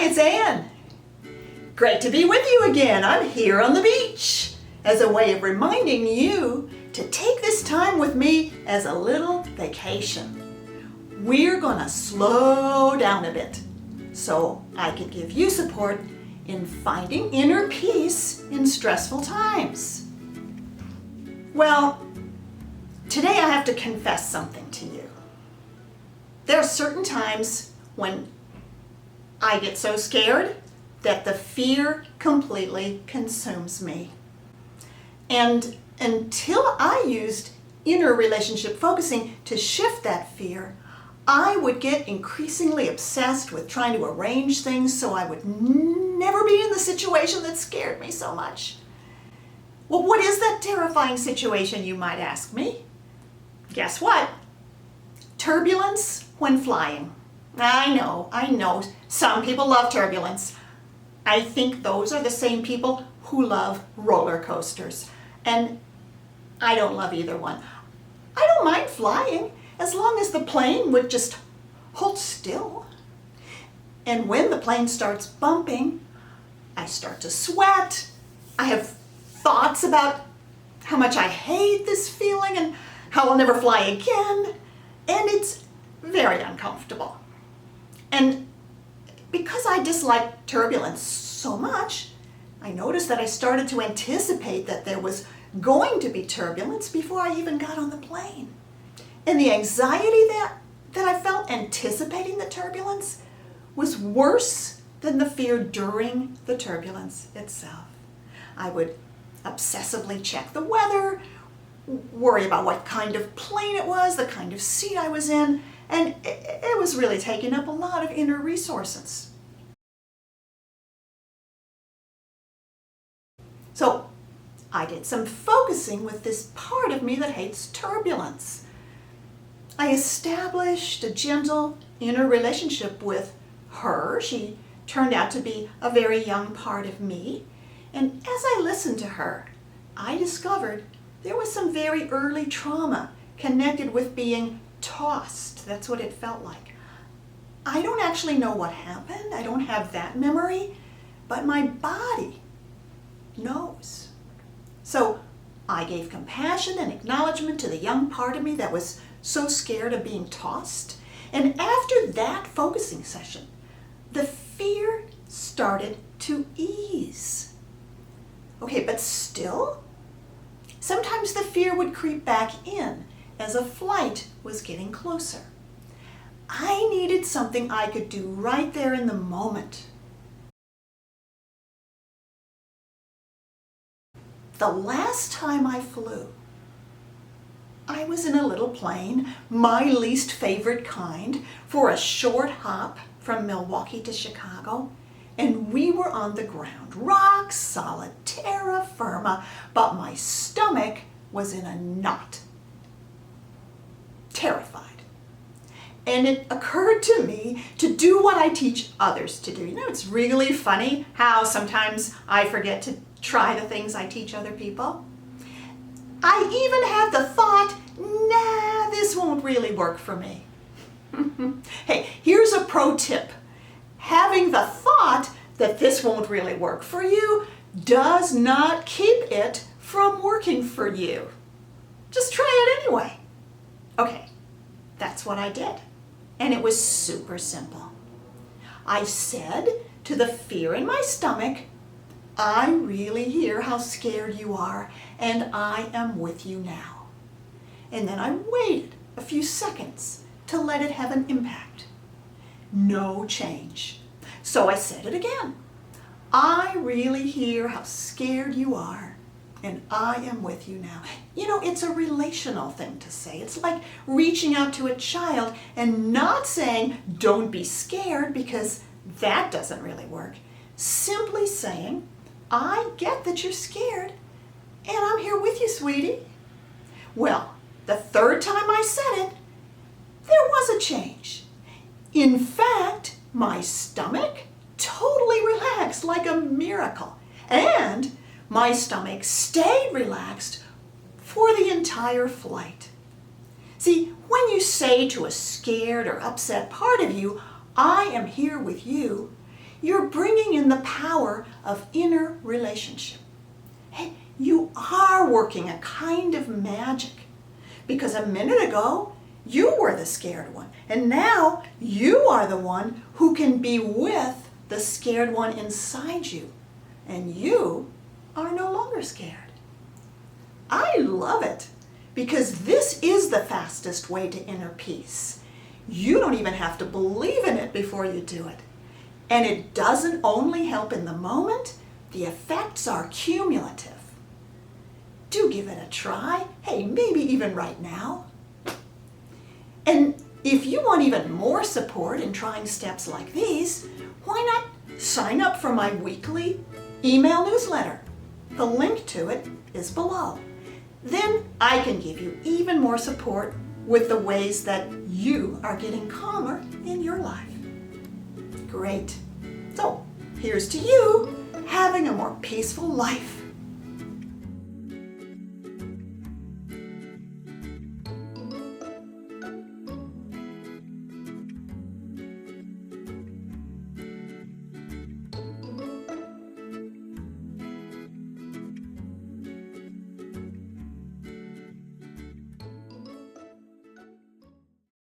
Hi, it's Anne. Great to be with you again. I'm here on the beach as a way of reminding you to take this time with me as a little vacation. We're gonna slow down a bit so I can give you support in finding inner peace in stressful times. Well, today I have to confess something to you. There are certain times when I get so scared that the fear completely consumes me. And until I used inner relationship focusing to shift that fear, I would get increasingly obsessed with trying to arrange things so I would never be in the situation that scared me so much. Well, what is that terrifying situation, you might ask me? Guess what? Turbulence when flying. I know, some people love turbulence. I think those are the same people who love roller coasters. And I don't love either one. I don't mind flying as long as the plane would just hold still. And when the plane starts bumping, I start to sweat. I have thoughts about how much I hate this feeling and how I'll never fly again. And it's very uncomfortable. And because I dislike turbulence so much, I noticed that I started to anticipate that there was going to be turbulence before I even got on the plane. And the anxiety that I felt anticipating the turbulence was worse than the fear during the turbulence itself. I would obsessively check the weather, worry about what kind of plane it was, the kind of seat I was in, and it was really taking up a lot of inner resources. So I did some focusing with this part of me that hates turbulence. I established a gentle inner relationship with her. She turned out to be a very young part of me. And as I listened to her, I discovered there was some very early trauma connected with being tossed. That's what it felt like. I don't actually know what happened. I don't have that memory, but my body knows. So I gave compassion and acknowledgement to the young part of me that was so scared of being tossed. And after that focusing session, the fear started to ease. Okay, but still, sometimes the fear would creep back in as a flight was getting closer. I needed something I could do right there in the moment. The last time I flew, I was in a little plane, my least favorite kind, for a short hop from Milwaukee to Chicago, and we were on the ground, rock solid, terra firma, but my stomach was in a knot. Terrified. And it occurred to me to do what I teach others to do. You know, it's really funny how sometimes I forget to try the things I teach other people. I even had the thought, nah, this won't really work for me. Hey, here's a pro tip. Having the thought that this won't really work for you does not keep it from working for you. Just try it anyway. Okay, that's what I did. And it was super simple. I said to the fear in my stomach, I really hear how scared you are, and I am with you now. And then I waited a few seconds to let it have an impact. No change. So I said it again. I really hear how scared you are, and I am with you now. You know, it's a relational thing to say. It's like reaching out to a child and not saying, don't be scared, because that doesn't really work. Simply saying, I get that you're scared, and I'm here with you, sweetie. Well, the third time I said it, there was a change. In fact, my stomach totally relaxed like a miracle, and my stomach stayed relaxed for the entire flight. See, when you say to a scared or upset part of you, I am here with you, you're bringing in the power of inner relationship. Hey, you are working a kind of magic, because a minute ago, you were the scared one, and now you are the one who can be with the scared one inside you, and you are no longer scared. I love it, because this is the fastest way to inner peace. You don't even have to believe in it before you do it. And it doesn't only help in the moment, the effects are cumulative. Do give it a try, hey, maybe even right now. And if you want even more support in trying steps like these, why not sign up for my weekly email newsletter? The link to it is below. Then I can give you even more support with the ways that you are getting calmer in your life. Great. So here's to you having a more peaceful life.